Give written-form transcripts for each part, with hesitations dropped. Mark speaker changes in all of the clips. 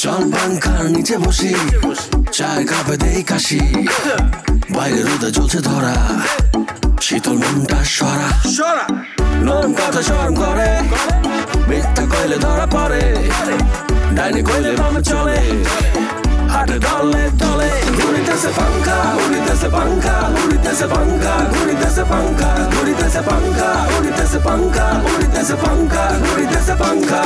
Speaker 1: চল পাঙ্খার নিচে বসি, চায় কাপে দেই কাশি, বাইরে রোদে জ্বলছে ধরা, শীতল মনটা সরা সরা। নরম কথা শরম করে, মিথ্যা কইলে ধরা পড়ে, ডাইনি কইলে বামে চলে, হাটে দলে দলে। ঘুরিতেছে পাঙ্খা, উড়িতেছে পাঙ্খা, উড়িতেছে পাঙ্খা, ঘুরিতেছে পাঙ্খা, ঘুরিতেছে পাঙ্খা, উড়িতেছে পাঙ্খা, উড়িতেছে পাঙ্খা, ঘুরিতেছে পাঙ্খা।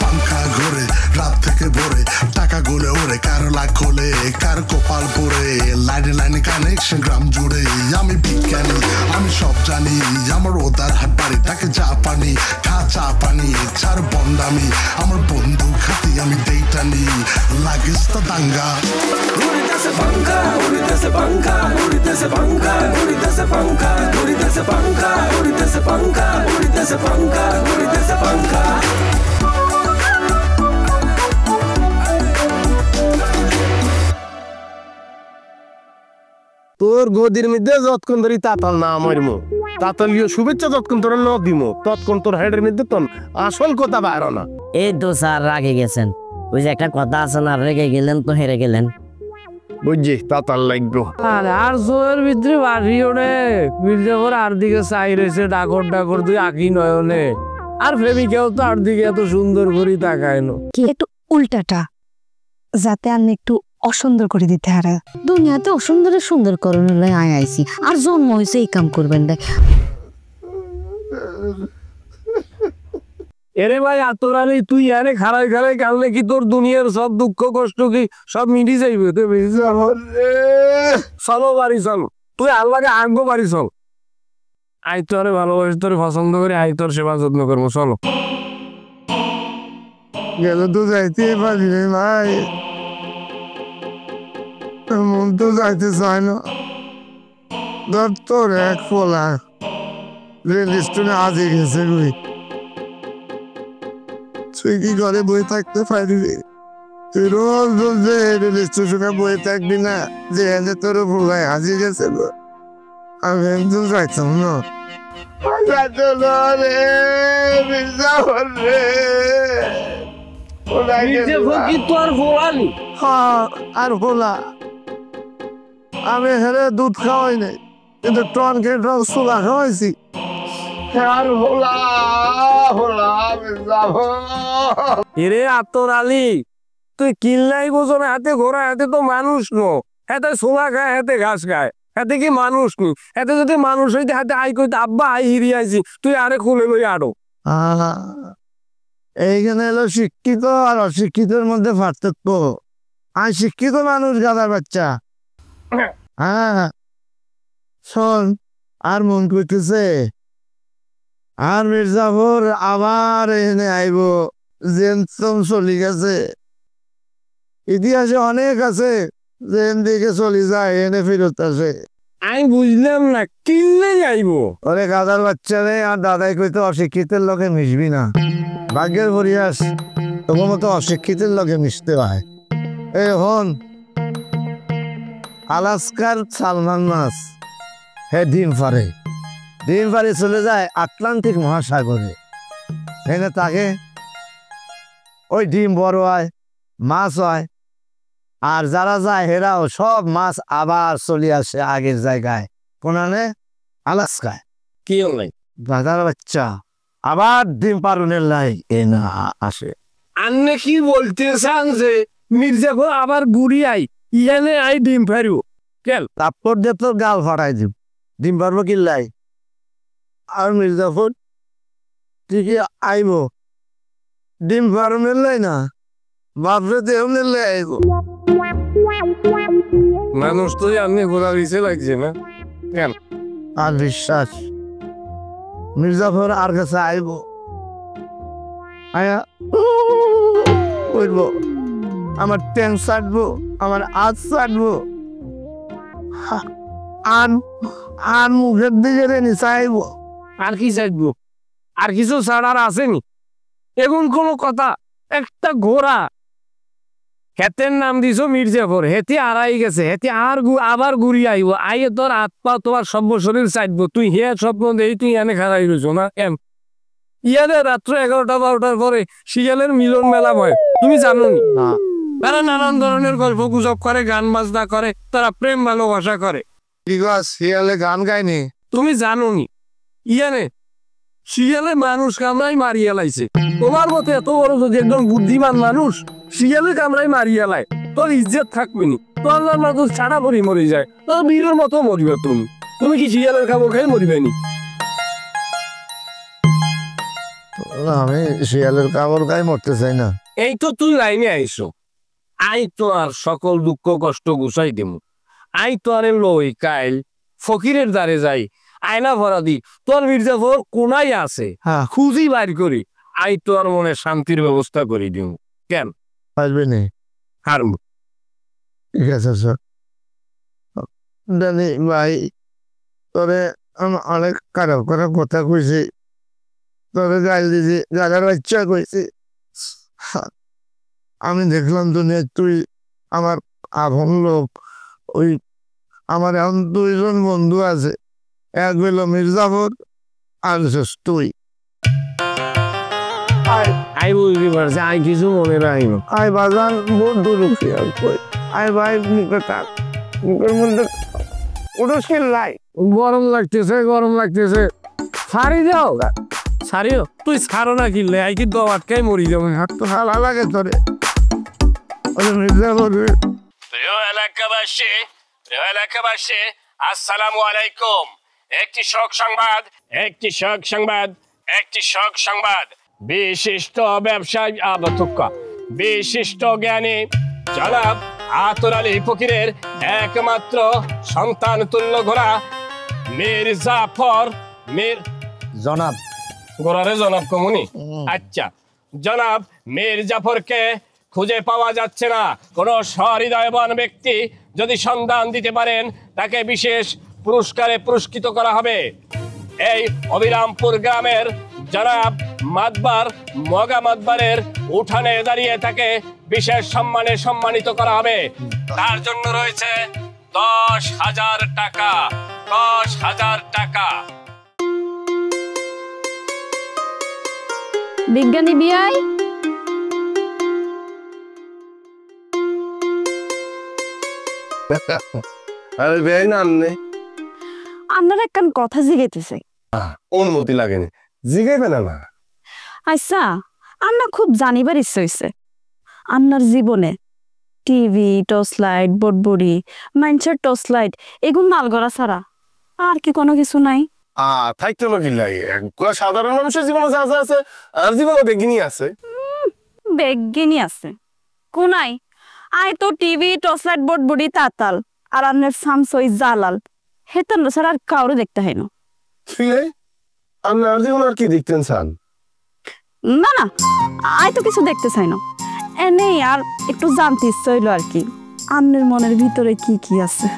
Speaker 2: পাঙ্খা ঘুরে রাত থেকে ভোরে, টাকা গুলে ওরে, কারো লাখ খোলে, কার কপাল পরে, লাইনে লাইনে কানেকশন গ্রাম জুড়ে। আমি বিজ্ঞানী, আমি সব জানি, আমার ওদার হাট বাড়ি তাকে চা পানি, খা চা পানি, ছাড় বন্ডামি, আমার বন্ধু খাতি আমি দেইটানি, লাগিস তো দাঙ্গা।
Speaker 1: ঘুরিতেছে পাঙ্খা, উড়িতেছে পাঙ্খা, উড়িতেছে পাঙ্খা, ঘুরিতেছে পাঙ্খা, ঘুরিতেছে পাঙ্খা, উড়িতেছে পাঙ্খা, উড়িতেছে পাঙ্খা, ঘুরিতেছে পাঙ্খা।
Speaker 3: তোর গদির মধ্যে যতক্ষণ ধরি তাতাল না মরমু, তাতালীয় শুভেচ্ছা যতক্ষণ তোর ন দিমু, ততক্ষণ তোর হেডের মধ্যে তোর আসল কথা বাইর না।
Speaker 4: এই তো স্যার রাগে গেছেন, ওই যে একটা কথা আছে না, রেগে গেলেন তো হেরে গেলেন।
Speaker 3: বুঝছি তাতাল লাগবো।
Speaker 5: আর জোয়ের ভিতরে বাড়ি ওড়ে মির্জাফর আর দিকে চাই রয়েছে ডাকর ডাকর তুই আঁকি নয়নে, আর প্রেমিকাও তো আর দিকে এত সুন্দর করে তাকায় না।
Speaker 6: কি একটু উল্টাটা, যাতে আমি একটু অসুন্দর করে দিতে হারে।
Speaker 7: দুনিয়াতে অসুন্দরে সুন্দর করণে আইছি, আর জন্ম হয়েছে এই কাম করবেন দেখ।
Speaker 5: এরে ভাই আতরানি তুই আরে খারাই খারাই কানলে কি তোর দুনিয়ার সব দুঃখ কষ্ট কি সব মিটি যাইবে? চলো বাড়ি চল, তুই আল্লাহকে আনবো বাড়ি চল। আই তোরে ভালোবাসি, তোরে পছন্দ করি, আই তোর সেবা যত্ন করবো, চলো।
Speaker 3: গেলে তো যাইতে পারি রে ভাই, মন তো যাইতে চায় না। ধর তোর এক ফোলা রেল স্টেশনে আজে গেছে রুই, তুই কি ঘরে বই থাকতে পারবি? তুই রোজ রোজ যে রেল স্টেশনে বই থাকবি না, যে এনে তোর ভুলাই হাজি গেছে। আমি একদম যাইতাম না। আর ভোলা আমি হেরে দুধ খাওয়াই নাই, কিন্তু টন খেয়ে সোলা খাওয়াইছি।
Speaker 5: এরে আতর আলী, তুই কিল্লাই বোঝো না, হাতে ঘোরা হাতে তো মানুষ নো, হাতে সোলা খায়, হাতে ঘাস খায়, হাতে কি মানুষ নি? হাতে যদি মানুষ হইতে হাতে আই কইতে আব্বা আই হিরি আইছি, তুই আরে খুলে লই আরো।
Speaker 3: এইখানে এলো শিক্ষিত আর অশিক্ষিতের মধ্যে পার্থক্য। আর শিক্ষিত মানুষ গাদার বাচ্চা। হ্যাঁ শোন, আর মন করতেছে আর মির্জাফর আবার এখানে আইব, জেনসম চলি গেছে। ইতিহাসে অনেক আছে যে দিকে চলি যায় এনে ফেরত আসে।
Speaker 5: আমি বুঝলাম না কিনলে যাইবো।
Speaker 3: ওরে গাদার বাচ্চা রে, আর দাদাই কইতে অশিক্ষিতের লোকে মিশবি না। ভাগ্যের পরিহাস, তোমার মতো অশিক্ষিতের লোকে মিশতে হয়। এই হন, আলাস্কার সালমান মাছ হে ডিম পারে চলে যায় আটলান্টিক মহাসাগরে। এনে তাকে ওই ডিম বড় হয়, মাছ হয়, আর যারা যায় হেরাও সব মাছ আবার চলে আসে আগের জায়গায়। কোনানে? আলাস্কায়।
Speaker 5: কি হলাই
Speaker 3: দাদার বাচ্চা আবার ডিম পারনের লাই এ না আসে।
Speaker 5: আন্নে কি বলতে চান যে মির্জাফর আবার ঘুরি আই ইয়ানে আই ডিম পারিও? কেল
Speaker 3: তারপর দিয়ে তোর গাল ফাটাই দিব, ডিম পারবো কিল্লাই। আর মির্জাফর ঠিকই আইব, ডিম পারনের লাই না, বাপরে দেহনের লাই আইব।
Speaker 5: মানুষ তো আন্নে ঘোরা দিছে লাগছে না কেন?
Speaker 3: আর বিশ্বাস মির্জাফর আর কাছে আইব, আয়া বলবো আমার ট্যাং ছাড়বো, আমার আজ ছাড়বো, আর মুখের দিকে রেনি চাইব।
Speaker 5: আর কি চাইবো? আর কিছু ছাড়ার আসেনি এখন কোনো কথা? একটা ঘোড়া হেতের নাম দিছ মির্জাফর, হেতে আড়াই গেছে, হেতে আর আবার ঘুরি আইব, আইয়ে তোর হাত পা তোমার সব শরীর চাইবো, তুই হে স্বপ্ন দেই তুই এনে খারাই রয়েছো না কেন? ইয়ারে রাত্র 11টা 12টার পরে শিয়ালের মিলন মেলা হয়, তুমি জানো নি? তারা নানান ধরনের গল্প গুজব করে, গান বাজনা করে, তারা প্রেম ভালোবাসা করে।
Speaker 3: কি গো শিয়ালে গান গায়নি?
Speaker 5: তুমি জানো নি ইয়ানে শিয়ালে মানুষ কামড়াই মারিয়া লাইছে। তোমার মতো এত বড় যদি একদম বুদ্ধিমান মানুষ শিয়ালে কামড়াই মারিয়া লাই, তোর ইজ্জত থাকবে নি, তোর না তো ছাড়া পরি মরে যায়, তোর বীরের মতো মরিবে। তুমি কি শিয়ালের খাবার খেয়ে মরিবে নি?
Speaker 3: আমি শিয়ালের কামড় গায়ে মরতে চাই না।
Speaker 5: এই তো তুই লাইনে আইসো। আই তো আর সকল দুঃখ কষ্ট গুছাই দেব। আই তো আরে লই কাইল ফকিরের দ্বারে যাই, আয়না ভরা দি, তোর মির্জাফর কোনায় আছে খুঁজি বাইর করি, আই তো আর মনে শান্তির ব্যবস্থা করে দিব। কেন
Speaker 3: আসবে নি?
Speaker 5: হারম
Speaker 3: ঠিক আছে স্যার। জানি ভাই তোরে অনেক খারাপ খারাপ কথা কইছি, তোরে গাল দিছি, গালার বাচ্চা কইছি। আমি দেখলাম দুনিয়া তুই আমার আপন লোক। ওই আমার এখন 2 জন বন্ধু আছে, এক হইল মির্জাফর আর হইছিস তুই।
Speaker 5: আই বুঝতে পারছি, আই কিছু মনে রাখিব।
Speaker 3: আই বাজান বহুত দূর শিয়াল কই, আই ভাই মুখে থাক, মুখের মধ্যে ওটা লাই।
Speaker 5: গরম লাগতেছে, গরম লাগতেছে, ছাড়ি দাও। ছাড়িও তুই ছাড়ো না কিনলে আই কি দম আটকাই মরি যাবো।
Speaker 3: হাত তো ভালো লাগে তোরে। ওই মির্জাফর
Speaker 5: প্রিয় এলাকাবাসী, আসসালামু আলাইকুম। একটি শোক সংবাদ। বিশিষ্ট ব্যবসায়ী বিশিষ্ট জ্ঞানী জনাব আতর আলী ফকিরের একমাত্র সন্তান তুল্য ঘোড়া মির্জাফর
Speaker 3: জনাব
Speaker 5: গোড়ারে জনাব কমুনি। আচ্ছা, জনাব মির্জাফরকে খুঁজে পাওয়া যাচ্ছে না। কোন সহৃদয়বান ব্যক্তি যদি সন্ধান দিতে পারেন তাকে বিশেষ পুরস্কারে পুরস্কৃত করা হবে। এই অবিরামপুর গ্রামের জনাব মগা মাতবারের উঠানে দাঁড়িয়ে তাকে বিশেষ সম্মানে সম্মানিত করা হবে। তার জন্য রয়েছে 10,000 টাকা। 10,000 টাকা।
Speaker 7: বিজ্ঞানী বিআই,
Speaker 8: আরে বেই না আননে
Speaker 6: আপনার একখান কথা জিগাইতেছে।
Speaker 8: অনুমতি লাগেনি, জিগাইবে না না।
Speaker 6: আচ্ছা, আপনার খুব জানিবার ইচ্ছে হয়েছে আপনার জীবনে টিভি, টর্চ লাইট, বটবড়ি, মাইনসের টর্চ লাইট এগুলো নালগড়া ছাড়া আর কি কোনো কিছু নাই?
Speaker 8: থাকতে লোক লাগে, সাধারণ মানুষের জীবনে যা যা আছে আর জীবনে বেগিনি আছে।
Speaker 6: বেগিনি আছে কোনাই? আয় তো টিভি, টর্চ লাইট, বটবড়ি, তাতাল আর আপনার সামসই জালাল হেতন ছাড়া আর কাউরে দেখতে হয় না।
Speaker 8: আপনার জীবন আর কি দেখতেন চান?
Speaker 6: না না, আয় তো কিছু দেখতে চাই না, এনেই আর একটু জানতে ইচ্ছে হইলো আর কি আপনার মনের ভিতরে কি কি আছে।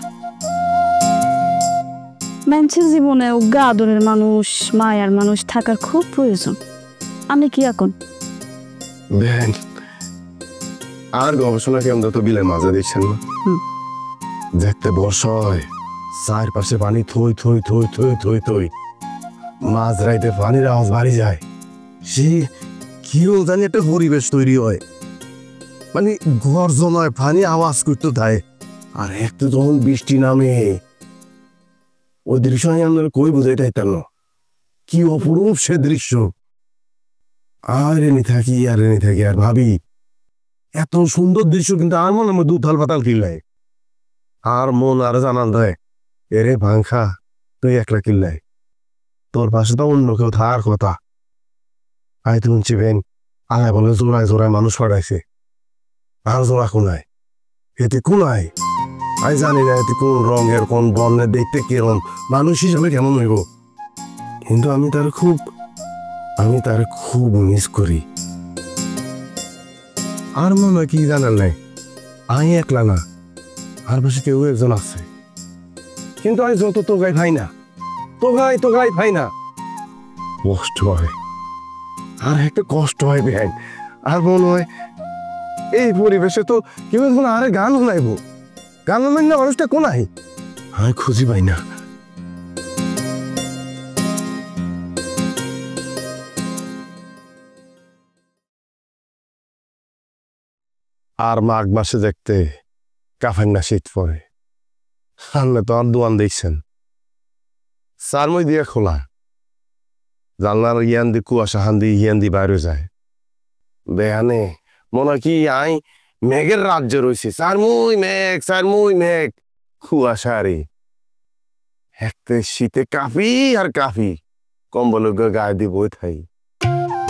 Speaker 6: মানুষের জীবনে গা আদরের মানুষ, মায়ার মানুষ থাকার খুব প্রয়োজন। আমি কি এখন
Speaker 8: বেন আর গবেষণা কেন্দ্র তো বিলের মাঝে দেখছেন না? দেখতে বর্ষয় চারপাশে পানি থই থই থই থই থই থই, মাঝ রাইতে পানির আওয়াজ বাড়ি যায়। সে কি জানি একটা পরিবেশ তৈরি হয়, মানে গর্জন হয়, পানি আওয়াজ করতে থাকে। আর একটু যখন বৃষ্টি নামে ওই দৃশ্য আমরা কই বুঝাইতে পারতাম না, কি অপরূপ সে দৃশ্য। আর এনে থাকি আর ভাবি এত সুন্দর দৃশ্য, কিন্তু আর মনে মধ্যে উথাল পাতাল কিল্লায়। আর মন আর জানান দেয়, এরে ভাঙখা তুই একলা কিল্লায়, তোর পাশে তো অন্য কেউ থাকার কথা। আয় তুই চিবেন আয় বলে জোড়ায় জোড়ায় মানুষ পাঠাইছে, আর জোড়া কোনায় এতে কোনায় আই জানি না এতে কোন রঙের কোন বর্ণের, দেখতে কিরম, মানুষ হিসাবে কেমন হইব। কিন্তু আমি তার খুব মিস করি। আর মনে হয় কি জানার নাই, আমি একলা না, আর পাশে কেউ একজন আছে। কিন্তু আমি যত তোগাই ভাই না, তোগাই ভাই না, কষ্ট হয়, আর একটা কষ্ট হয় বেহাই। আর মনে হয় এই পরিবেশে তো কেউ একজন আরে গান শোনাইব, গান শোনাই না মানুষটা কোনায়, আমি খুঁজি পাই না। আর মাঘ মাসে দেখতে কাফেন না শীত পরে সামনে তো আর দোয়ান দেখছেন সারমই দিয়ে খোলা জানলার ইয়ান দি কুয়াশা হান দি ইয়ান দি বাইরে যায় বেহানে মনে কি আই মেঘের রাজ্য রয়েছে সারমুই মেঘ কুয়াশা রে একটা শীতে কাফি আর কাফি কম্বল গায়ে দিয়ে বই থাই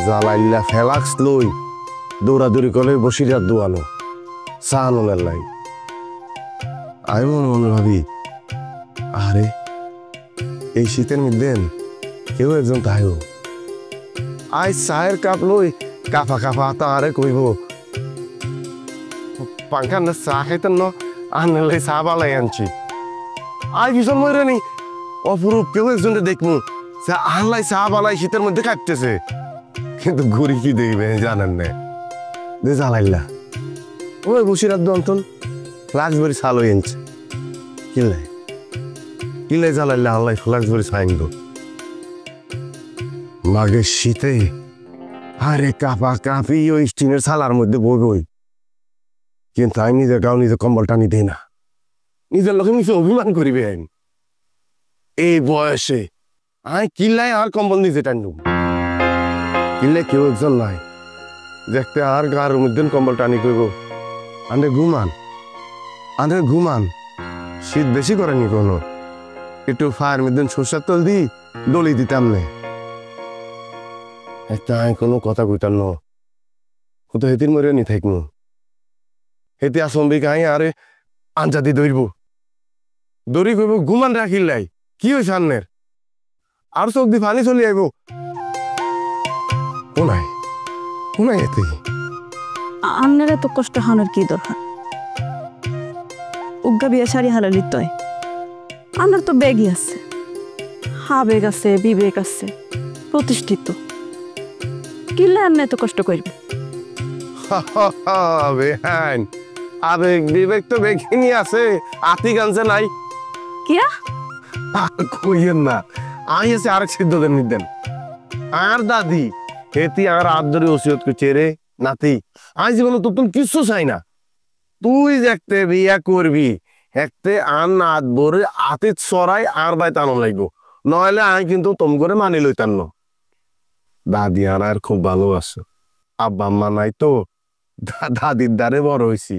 Speaker 8: জ্বালাইলা ফেলাক্স লই দৌড়াদৌড়ি করে বসিরাত দোয়ানো সাহানোর লাই আমি মনে ভাবি আরে এই শীতের মধ্যে কেউ একজন তাইও আই চায়ের কাপ লই কাফা কাফা তা আরে কইব পাঙ্খা না চা খাইতেন ন আনলে চা বালাই আনছি আই ভীষণ মরে নি অপরূপ কেউ একজন দেখবো সে আনলাই চা বালাই শীতের মধ্যে কাটতেছে কিন্তু ঘুরি কি দেখবে জানেন না যে জ্বালাইলা ওই বসিরাত দন্তন ফ্লাক্সবেরি চালো এনছে কিলাই জ্বালাইলা আল্লাহ ফ্লাক্সবেরি চাইন দো মাঘের শীতে আরে কাপা কাপি ওই স্টিনের ছালার মধ্যে বই কিন্তু আমি নিজের গাও নিজের কম্বল টানি দেই না নিজের লোকে নিজে অভিমান করিবে এই বয়সে আমি কিলাই আর কম্বল নিজে টানলুম কিনলে কেউ একজন নাই দেখতে আর গার মধ্যে কম্বল টানি করব আনে ঘুমান শীত বেশি করেনি কোনো একটু ফায়ার মধ্যে সরষের তেল দি দলি দিতাম নে একটা আমি কোনো কথা কইতাম ন তো হেতির মরে নি থাকবো হেতি আসম্বিক আই আরে আঞ্জা দি দৌড়ি কইব ঘুমান রাখিলাই কি হয়েছে আন্নের আর চোখ দি পানি চলি আইব কোনাই এতে
Speaker 6: আপনার এত কষ্ট হানোর কি দরকার উগ্গা বিয়া শাড়ি হালালি তয় আপনার তো ব্যাগই আছে আবেগ আছে বিবেক আছে প্রতিষ্ঠিত কিলে আপনি এত কষ্ট করবে
Speaker 8: বেহান আবেগ বিবেক তো বেখিনি আছে আতি গানছে নাই
Speaker 6: কিয়া
Speaker 8: কইয়েন না আই আছে আরেক সিদ্ধ দেন নিদেন আর দাদি হেতি আর আদরে ওসিয়ত করছে রে নাতি আজ জীবনে তো তুমি কিছু চাই না তুই দেখতে বিয়া করবি একতে আন নাত বরে আতিত সরাই আর বাই টানো লাগবো নইলে আমি কিন্তু তোম করে মানি লইতাম না দাদি আর খুব ভালো আছে আব্বা আম্মা নাই তো দাদির দ্বারে বড় হয়েছি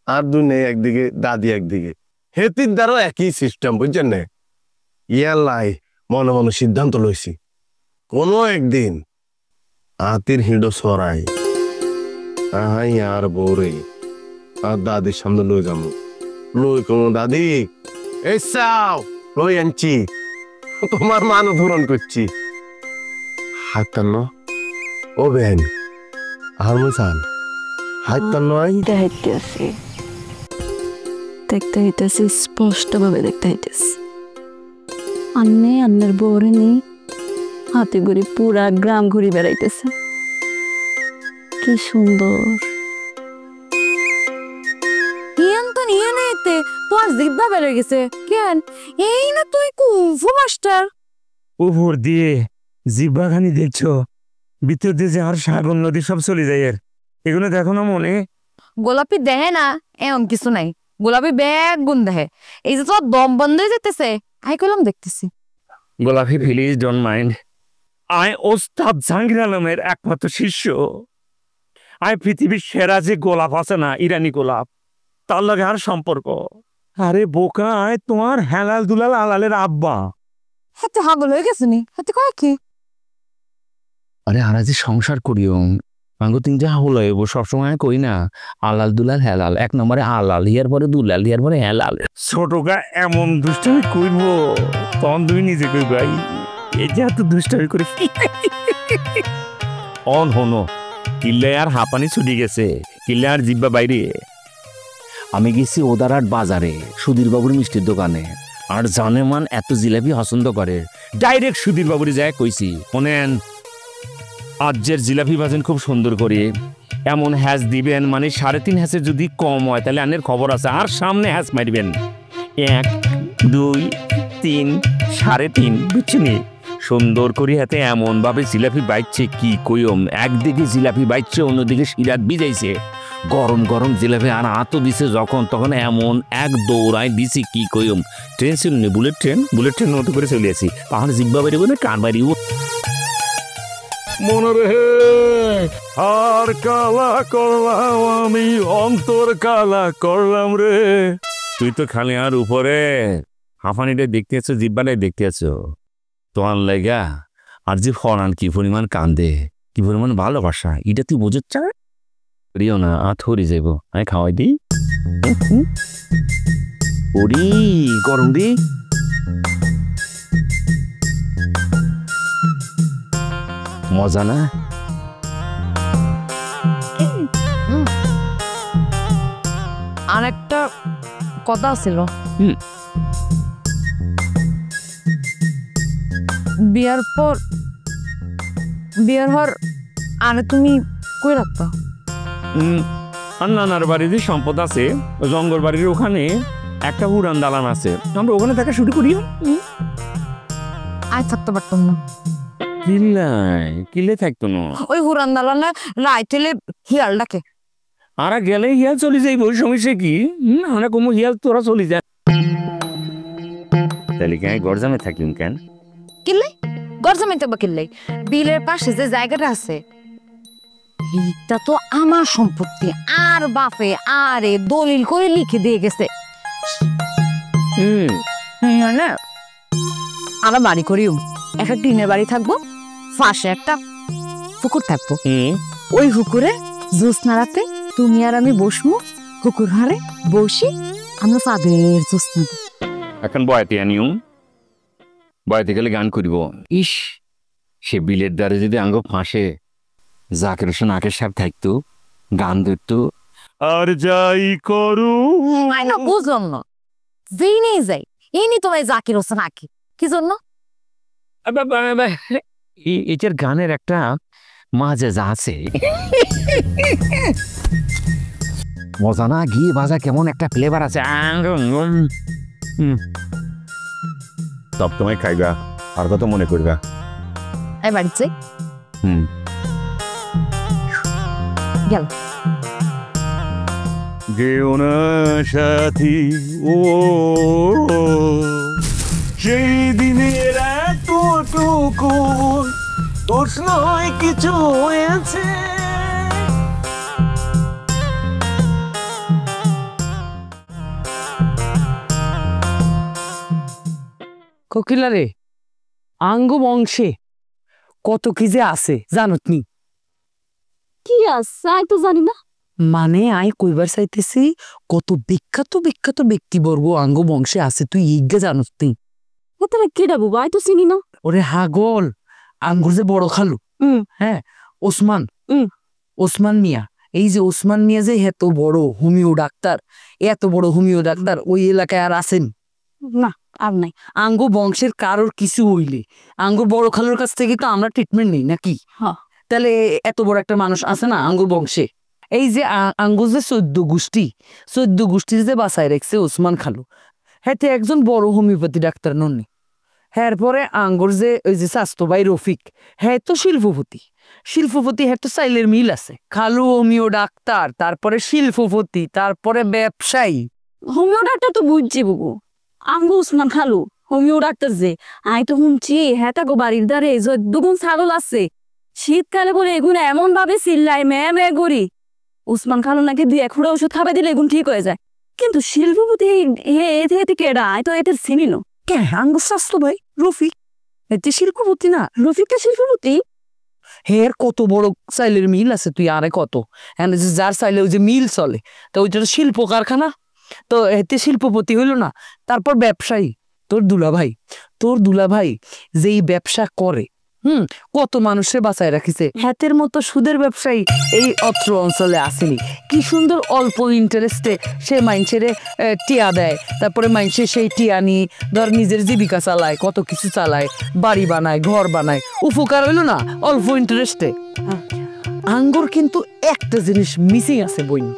Speaker 8: আর দুনে একদিকে দাদি একদিকে হেতির দ্বারও একই সিস্টেম বুঝছেন না ইয়ালাই মনে মনে সিদ্ধান্ত লইছি কোনো একদিন আতির হিঁড়ো সরাই আই আর বৌরে আর দাদির সামনে লই যাবো লই কোনো দাদি এই চাও লই আনছি তোমার মান ধরন করছি হাইতান্ন ও বেন আর মুসান হাইতান্ন
Speaker 6: দেখাইতে আছে দেখতে হইতেছে স্পষ্টভাবে দেখতে হইতেছে আন্নের বউরে নেই হাতে ঘুরি পুরা গ্রাম ঘুরি বেড়াইতেছে কি সুন্দর তোর জিব্বা বেড়ে গেছে কেন এই না তুই কুংফু মাস্টার
Speaker 5: উপর দিয়ে জিব্বা খানি দেখছো ভিতর দিয়ে যে আর সাগর নদী সব চলে যায় এর এগুলো দেখো না মনে
Speaker 9: গোলাপি দেহে না এমন কিছু নাই গোলাপি ব্যাগ গুণ দেহে এই যে তোর দম বন্ধ হয়ে যেতেছে আই কলম দেখতেছি
Speaker 5: গোলাপি প্লিজ ডোন্ট মাইন্ড আই ওস্তাদ জাহাঙ্গীর আলমের একমাত্র শিষ্য আই পৃথিবীর সেরা যে গোলাপ আছে না ইরানি গোলাপ তার লগে আর সম্পর্ক আরে বোকা আয় তোমার হেলাল দুলাল আলালের আব্বা
Speaker 9: হাতে হাগল হয়ে গেছে নি হাতে কয় কি
Speaker 10: আরে আর যে সংসার করিও মাঙ্গো তিন যা হলো এবো সবসময় কই না আলাল দুলাল হেলাল এক নম্বরে আলাল ইয়ার পরে দুলাল ইয়ার পরে হেলাল
Speaker 5: ছোটকা এমন দুষ্টামি করবো তখন তুমি নিজে কই ভাই এই যে এত দুষ্টামি করে অন হনো কিল্লে আর হাঁপানি ছুটি গেছে কিল্লে আর জিব্বা বাইরে
Speaker 10: আমি গেছি ওদারাট বাজারে সুধীর বাবুর মিষ্টির দোকানে আর জানে মান এত জিলাপি পছন্দ করে
Speaker 5: ডাইরেক্ট সুধীর বাবুরে যায় কইছি শোনেন আজের জিলাপি ভাজেন খুব সুন্দর করে এমন হ্যাজ দিবেন মানে 3.5 হ্যাসে যদি কম হয় তাহলে আনের খবর আছে আর সামনে হ্যাস মারবেন 1 2 3 3.5 বুঝছেন সুন্দর করে হাতে এমন ভাবে জিলাপি বাইচ্ছে কি কইম একদিকে জিলাপি বাইচ্ছে অন্যদিকে সিরাত ভিজাইছে
Speaker 10: গরম গরম জিলাপি আর আতো দিছে যখন তখন এমন এক দৌড়ায় দিছি কি কইম ট্রেন ছিল না বুলেট ট্রেন মতো করে চলে আসি পাহাড় জিব্বা বেরিয়ে বলে কান বাড়িও
Speaker 5: মনে রেহে আর কালা করলাম আমি অন্তর কালা করলাম রে।
Speaker 10: তুই তো খালি আর উপরে হাঁফানিটা দেখতে আছো জিব্বাটাই দেখতে আছো তোমার লেগা আর যে ফরান কি পরিমাণ কান্দে কি পরিমাণ ভালোবাসা এটা তুই বোঝাচ্ছ রিও না থরি যাইব আমি খাওয়াই দিই ওরি গরম দি মজা না
Speaker 9: আর একটা কথা ছিল বিয়ার হর আনে তুমি কই রাখতা?
Speaker 10: নানার বাড়ির যে সম্পদ আছে জঙ্গল বাড়ির ওখানে একটা উড়ান দালান আছে আমরা ওখানে থাকা শুরু করি
Speaker 9: আয় থাকতে পারতাম না
Speaker 10: কিলে থাকতো না
Speaker 9: ওই হুরান দালানে রাইতেলে হিয়াল ডাকে
Speaker 10: আর গেলে হিয়াল চলে যাইব সমস্যা কি আমরা কোনো হিয়াল তোরা চলে যায় তাহলে কেন গরজামে থাকিম কেন
Speaker 9: কিল্লাই গরজামিতে বা কিল্লাই বিলের পাশে যে জায়গাটা আছে এটা তো আমার সম্পত্তি আর বাপে আরে দলিল করে লিখে দিয়ে গেছে না আমরা বাড়ি করিও একটা টিনের বাড়ি থাকবো পাশে একটা পুকুর থাকবো ওই পুকুরে জ্যোৎস্না রাতে তুমি আর আমি বসবো পুকুর হারে বসি আমরা পাবের জ্যোৎস্না
Speaker 10: এখন বয়াতে আনিও বয়াতে গেলে গান করিব ইস সে বিলের দ্বারে যদি আঙ্গ ফাঁসে জাকির হোসেন আকের সাহেব থাকতো গান ধরতো
Speaker 5: আর যাই করু
Speaker 9: বুঝলাম না যেই নেই যাই এই নি তোমায় জাকির হোসেন আঁকি কি জন্য
Speaker 10: এটার গানের একটা মাঝে যা আছে মজা না ঘি ভাজা কেমন একটা ফ্লেভার আছে
Speaker 8: সব তোমায় খাইবা আর কত মনে করবা
Speaker 9: বাড়িতে গেল
Speaker 5: যেও না সাথী ও সেই দিনের এতটুকু দোষ নয় কিছু হয়েছে
Speaker 11: কোকিলারে আঙ্গ বংশে কত কি যে আছে জানতনি
Speaker 6: কি আছে আই তো জানি না
Speaker 11: মানে আই কইবার চাইতেছি কত বিখ্যাত বিখ্যাত ব্যক্তিবর্গ আঙ্গ বংশে আছে তুই ইজ্ঞা জানতনি
Speaker 6: তাহলে কেডা বুবা আই তো চিনি না
Speaker 11: ওরে হাগল আঙ্গুর যে বড় খালু হ্যাঁ ওসমান মিয়া এই যে ওসমান মিয়া যে এত বড় হোমিও ডাক্তার ওই এলাকায় আর আসেন
Speaker 6: না আর নাই
Speaker 11: আঙ্গ বংশের কারোর কিছু হইলে আঙ্গ বড় খালুর কাছ থেকে তো আমরা ট্রিটমেন্ট নেই নাকি তাহলে এত বড় একটা মানুষ আছে না আঙ্গ বংশে এই যে আঙ্গ যে 14 গোষ্ঠীর যে বাসায় রেখছে ওসমান খালু হ্যাঁ একজন বড় হোমিওপ্যাথি ডাক্তার নননি হ্যাঁ পরে আঙ্গুর যে ওই যে স্বাস্থ্য ভাই রফিক হ্যাঁ তো শিল্পপতি হ্যাঁ তো সাইলের মিল আছে খালু হোমিও ডাক্তার তারপরে শিল্পপতি তারপরে ব্যবসায়ী
Speaker 6: হোমিও ডাক্তার তো বুঝছি বুবু আঙ্গু ওসমান খালু হোমিও ডাক্তার যে আই তো শুনছি হ্যাঁ গো বাড়ির দ্বারে দুগুণ ছাগল আছে শীতকালে বলে এগুলো এমন ভাবে চিল্লাই মে গড়ি ওসমান খালু নাকি 2 ওষুধ খাবে দিলে এগুন ঠিক হয়ে যায় কিন্তু শিল্পপতি এতে কেডা আই তো এদের চিনি না
Speaker 11: কে আঙ্গু স্বাস্থ্য ভাই রফিক এতে শিল্পপতি না
Speaker 6: রফিকটা শিল্পপতি
Speaker 11: হের কত বড় সাইলের মিল আছে তুই আরে কত যার সাইলে ওই যে মিল চলে তো ওইটা শিল্প কারখানা তো এতে শিল্পপতি হইল না তারপর ব্যবসায়ী তোর দুলাভাই যেই ব্যবসা করে কত মানুষের বাঁচায় রাখিছে হাতের মতো সুদের ব্যবসায়ী এই অত্র অঞ্চলে আসেনি কি সুন্দর অল্প ইন্টারেস্টে সে মাইনসেরে টিয়া দেয় তারপরে মাইনসে সেই টিয়া নিয়ে ধর নিজের জীবিকা চালায় কত কিছু চালায় বাড়ি বানায় ঘর বানায় উপকার হইল না অল্প ইন্টারেস্টে আঙ্গুর কিন্তু একটা জিনিস মিসিং আছে বইন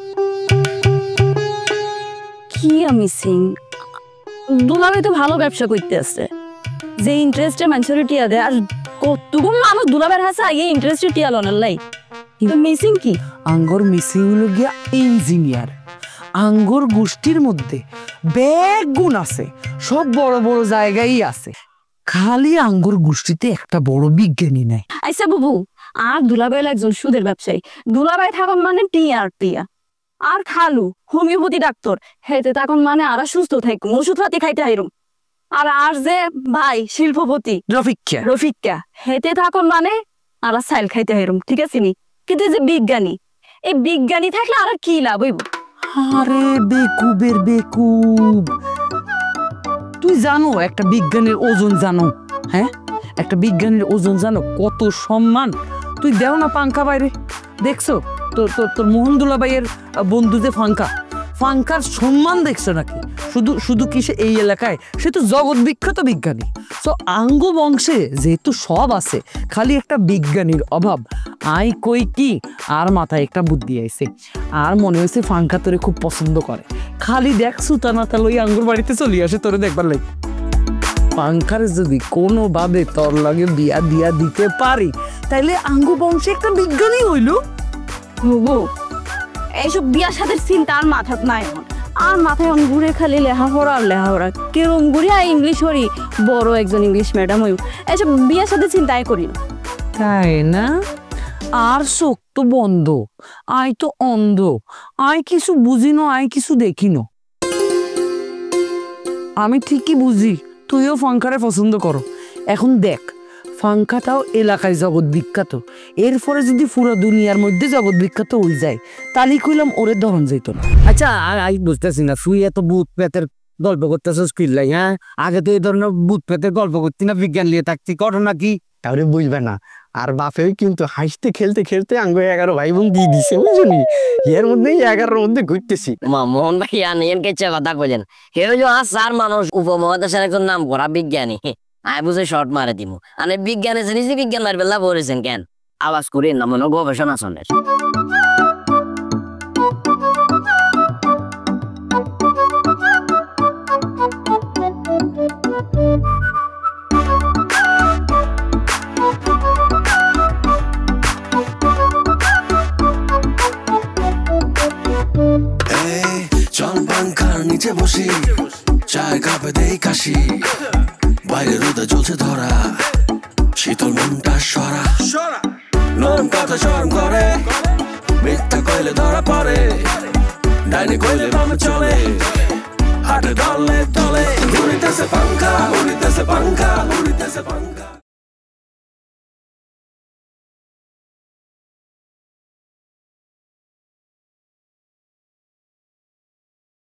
Speaker 6: কি মিসিং দুলাভাই তো ভালো ব্যবসা করতে আছে যে ইন্টারেস্টে মানুষের টিয়া দেয় আর কতগুলো মানুষ দুলাভাইয়ের হাসে আগে ইন্টারেস্টে টিয়া লনের লাই কিন্তু মিসিং কি
Speaker 11: আঙ্গর মিসিং হলো গিয়া ইঞ্জিনিয়ার। আঙ্গর গোষ্ঠীর মধ্যে ব্যাগ গুণ আছে, সব বড় বড় জায়গায় আছে, খালি আঙ্গুর গোষ্ঠীতে একটা বড় বিজ্ঞানী নাই।
Speaker 6: আচ্ছা বাবু, আর দুলাভাই একজন সুদের ব্যবসায়ী, দুলাভাই থাকুন মানে টিয়া আর খালু হোমিওপ্যাথি ডাক্তার, হেতে থাকুন মানে আর সুস্থ থাকুন, ওষুধ পাতি খাইতে হাইরুম। আর যে ভাই শিল্পপতি রফিকা হেতে থাকুন মানে আর সাইল খাইতে হাইরুম, ঠিক আছে নি? কিন্তু যে বিজ্ঞানী, এই বিজ্ঞানী থাকলে আর কি লাভ হইব?
Speaker 11: আরে বেকুবের বেকুব, তুই জানো একটা বিজ্ঞানীর ওজন জানো? হ্যাঁ, একটা বিজ্ঞানীর ওজন জানো? কত সম্মান। তুই দেও না পাঙ্কা বাইরে, দেখছো তোর মোহন দুলাভাইয়ের বন্ধু যে ফাঙ্কার সম্মান দেখছো নাকি? শুধু কি সে এই এলাকায়, সে তো জগৎ বিখ্যাত বিজ্ঞানী। তো আঙ্গ বংশে যেহেতু সব আছে, খালি একটা বিজ্ঞানীর অভাব। আই কই কি, আর মাথায় একটা বুদ্ধি আইছে, আর মনে হয়েছে ফাঙ্কা তোরে খুব পছন্দ করে। খালি দেখ সুতা নাতা লই আঙ্গুর বাড়িতে চলে আসে তোরে দেখবার লাগে। পাঙ্কার যদি কোনোভাবে তোর লাগে বিয়া দিয়া দিতে পারি, তাইলে আঙ্গু বংশে একটা বিজ্ঞানী হইল।
Speaker 6: এইসব বিয়ার সাথে চিন্তা আর মাথাত নাই, আর মাথায় ঘুরে খালি লেহাপড়া কেরম ঘুরিয়া ইংলিশ হরি বড় একজন ইংলিশ ম্যাডাম হইব। এইসব বিয়ার সাথে চিন্তাই করি না,
Speaker 11: তাই না? আর চোখ তো বন্ধ, আই তো অন্ধ, আই কিছু বুঝি না, আই কিছু দেখি না। আমি ঠিকই বুঝি তুইও ফাঙ্কারে পছন্দ করো। এখন দেখ, ফাঙ্কাটাও এলাকায় জগৎ বিখ্যাত, এরপরে যদি পুরো দুনিয়ার মধ্যে জগৎ বিখ্যাত হয়ে যায়, তাহলে কইলাম ওরে ধরন যেত না।
Speaker 5: আচ্ছা, আমি বুঝতেছি না, তুই এত ভূত প্রেতের গল্প করতেছিস কিল্লাই? হ্যাঁ, আগে তো এই ধরনের ভূত প্রেতের গল্প করতি না, বিজ্ঞান নিয়ে থাকতি, ঘটনা কি তাহলে বুঝবে না। আর বাপেও কিন্তু হাসতে খেলতে খেলতে আঙ্গ 11 ভাই বোন দিয়ে দিছে, বুঝলি? এর মধ্যে 11-র মধ্যে ঘুরতেছি।
Speaker 4: মোহন ভাই আনিয়েন কেছে কথা কইলেন, হেও যে আর মানুষ উপমহাদেশের একজন নাম করা বিজ্ঞানী, আয় বুঝে শর্ট মারে দিমু। আরে বিজ্ঞানে জিনিস বিজ্ঞান মারবে লাভ করেছেন কেন? আওয়াজ করি না, মনে গবেষণা চলে।
Speaker 1: চল পাঙ্খার নিচে বসি, চায়ের কাপে দেই কাশি, বাইরে রোদে জ্বলছে ধরা, শীতল মনটা সরা, নরম কথা শরম করে, মিথ্যা কইলে ধরা পড়ে, ডাইনি কইলে বামে চলে, হাটে দলে দলে, উড়িতেছে পাঙ্খা, উড়িতেছে পাঙ্খা, উড়িতেছে পাঙ্খা।